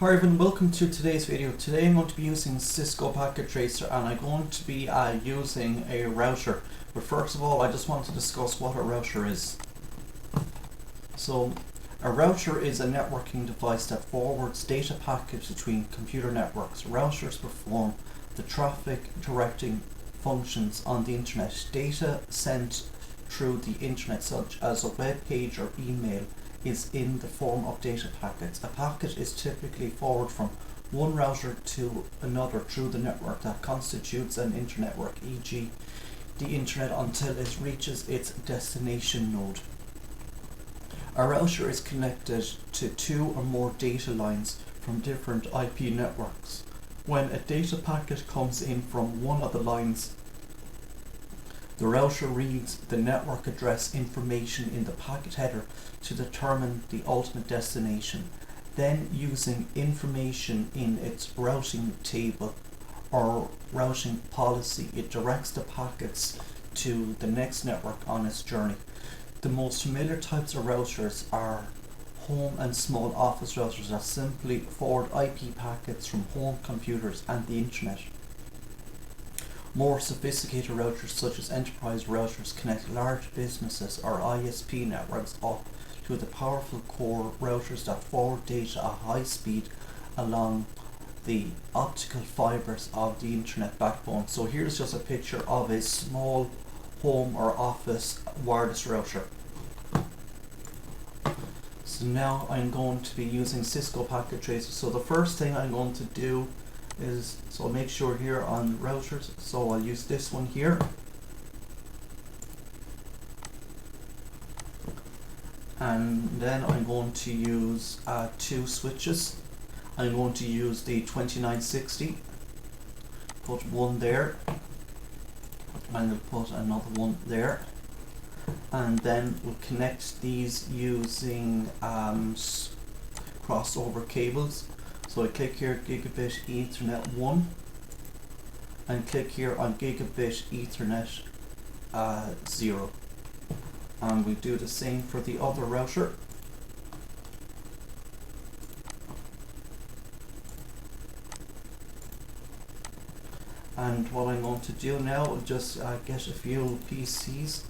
Hi everyone, welcome to today's video. Today I'm going to be using Cisco Packet Tracer and I'm going to be using a router. But first of all, I just want to discuss what a router is. So a router is a networking device that forwards data packets between computer networks. Routers perform the traffic directing functions on the internet. Data sent through the internet, such as a web page or email, is in the form of data packets. A packet is typically forwarded from one router to another through the network that constitutes an internetwork, e.g. the internet, until it reaches its destination node. A router is connected to two or more data lines from different IP networks. When a data packet comes in from one of the lines, the router reads the network address information in the packet header to determine the ultimate destination. Then, using information in its routing table or routing policy, it directs the packets to the next network on its journey. The most familiar types of routers are home and small office routers that simply forward IP packets from home computers and the internet. More sophisticated routers, such as enterprise routers, connect large businesses or ISP networks up to the powerful core routers that forward data at high speed along the optical fibers of the internet backbone. So here's just a picture of a small home or office wireless router. So now I'm going to be using Cisco Packet Tracer. So the first thing I'm going to do is, so make sure here on routers, so I'll use this one here, and then I'm going to use two switches. I'm going to use the 2960, put one there, and I'll put another one there, and then we'll connect these using crossover cables. So I click here Gigabit Ethernet 1 and click here on Gigabit Ethernet 0, and we do the same for the other router. And what I'm going to do now is just get a few PCs.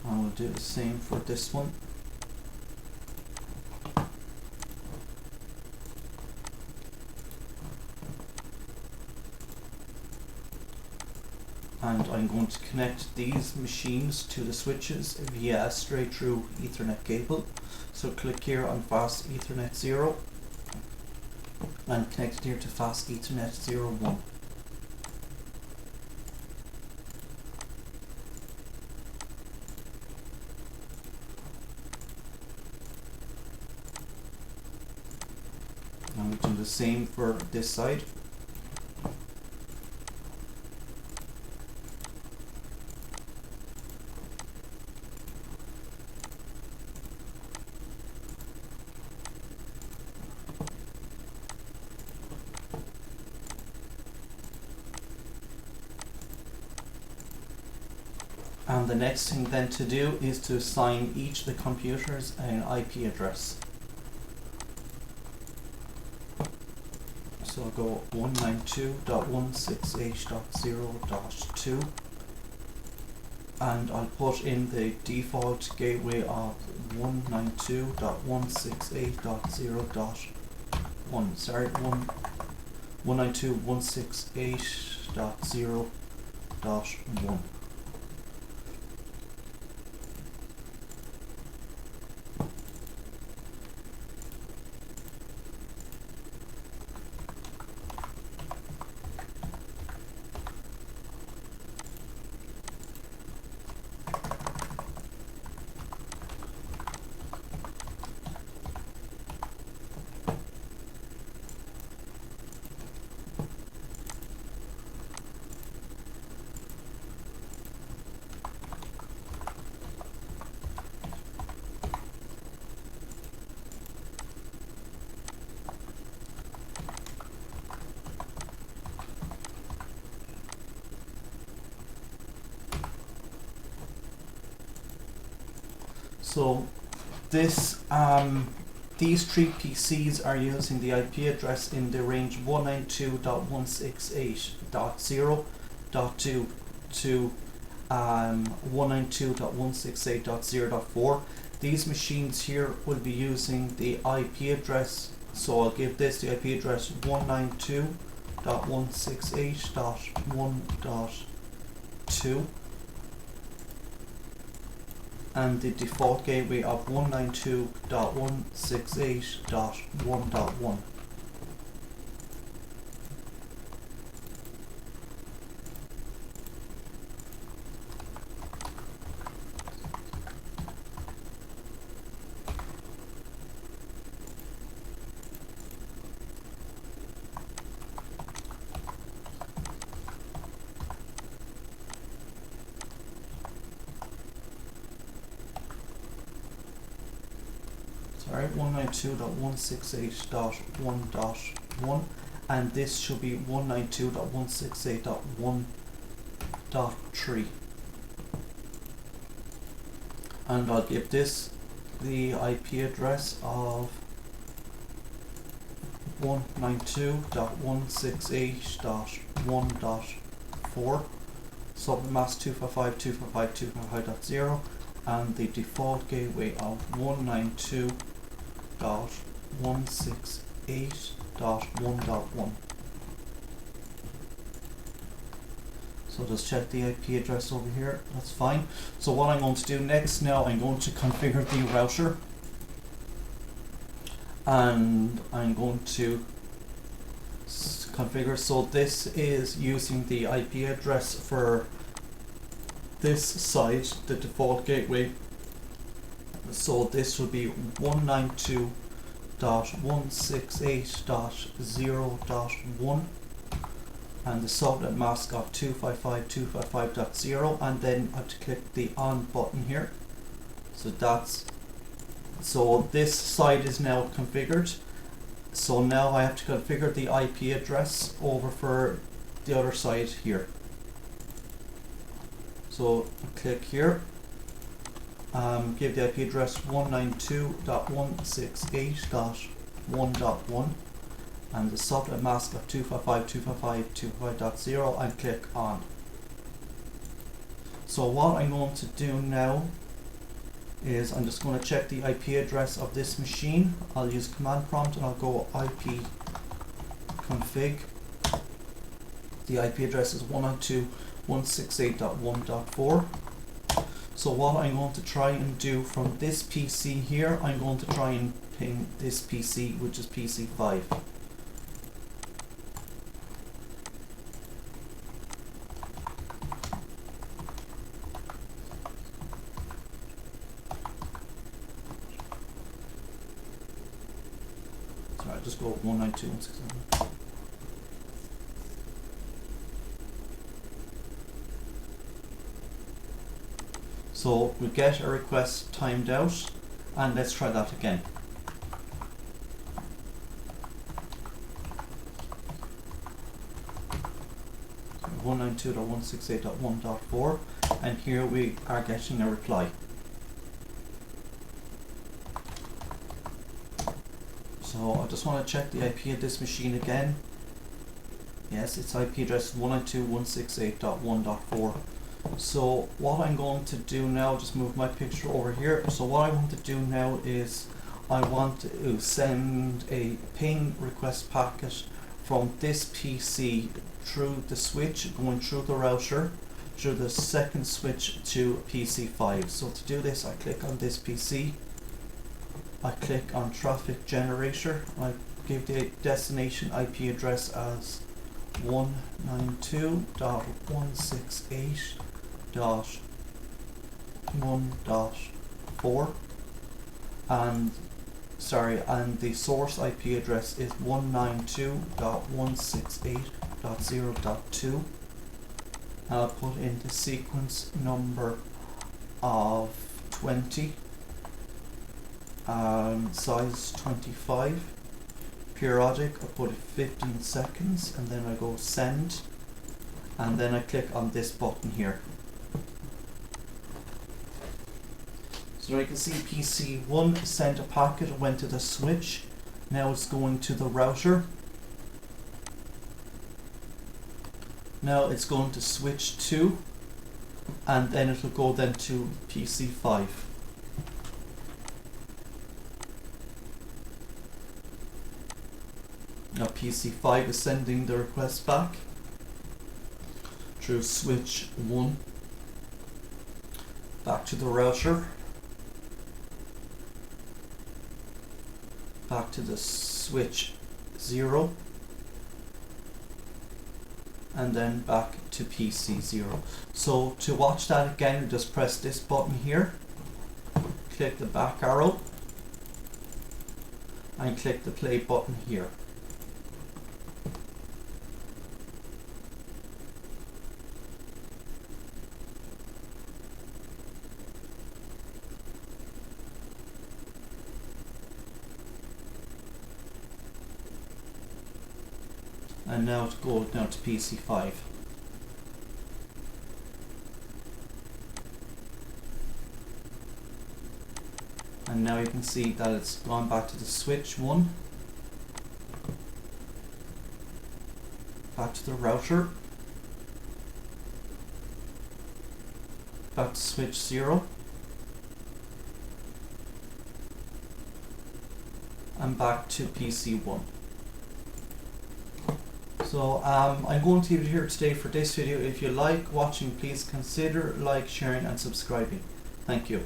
And we'll do the same for this one. And I'm going to connect these machines to the switches via a straight through Ethernet cable. So click here on Fast Ethernet 0 and connect it here to Fast Ethernet 01. And we do the same for this side. And the next thing then to do is to assign each of the computers an IP address. So I'll go 192.168.0.2 and I'll put in the default gateway of 192.168.0.1. Sorry, 192.168.0.1. So this these three PCs are using the IP address in the range 192.168.0.2 to 192.168.0.4. These machines here will be using the IP address, so I'll give this the IP address 192.168.1.2 and the default gateway of 192.168.1.1. Sorry, 192.168.1.1, and this should be 192.168.1.3. And I'll give this the IP address of 192.168.1.4, submask 255.255.255.0, and the default gateway of 192.168.1.1. So just check the IP address over here, that's fine. So what I'm going to do next now, I'm going to configure the router, and I'm going to configure, so this is using the IP address for this side, the default gateway. So this will be 192.168.0.1 and the subnet mask of 255.255.0, and then I have to click the on button here. So this side is now configured. So now I have to configure the IP address over for the other side here. So click here, give the IP address 192.168.1.1 and the subnet mask of 255.255.255.0 and click on. So what I'm going to do now is I'm just going to check the IP address of this machine. I'll use command prompt and I'll go IP config. The IP address is 192.168.1.4. So what I'm going to try and do from this PC here, I'm going to try and ping this PC, which is PC5. So I just go 192.168. So we get a request timed out, and let's try that again. So 192.168.1.4, and here we are getting a reply. So I just want to check the IP of this machine again. Yes, its IP address is 192.168.1.4. So what I'm going to do now, just move my picture over here. So what I want to do now is I want to send a ping request packet from this PC through the switch, going through the router, through the second switch to PC5. So to do this, I click on this PC, I click on traffic generator, I give the destination IP address as 192.168.1.4 and the source IP address is 192.168.0.2, and I'll put in the sequence number of 20, size 25, periodic, I put it 15 seconds, and then I go send, and then I click on this button here. So now you can see PC1 sent a packet, went to the switch. Now it's going to the router. Now it's going to switch 2, and then it'll go then to PC5. Now PC5 is sending the request back through switch 1 back to the router, back to the switch 0, and then back to PC0. So to watch that again, you just press this button here, click the back arrow, and click the play button here. And now to go now to PC5. And now you can see that it's gone back to the switch 1, back to the router, back to switch 0, and back to PC1. So I'm going to leave it here today for this video. If you like watching, please consider like, sharing and subscribing. Thank you.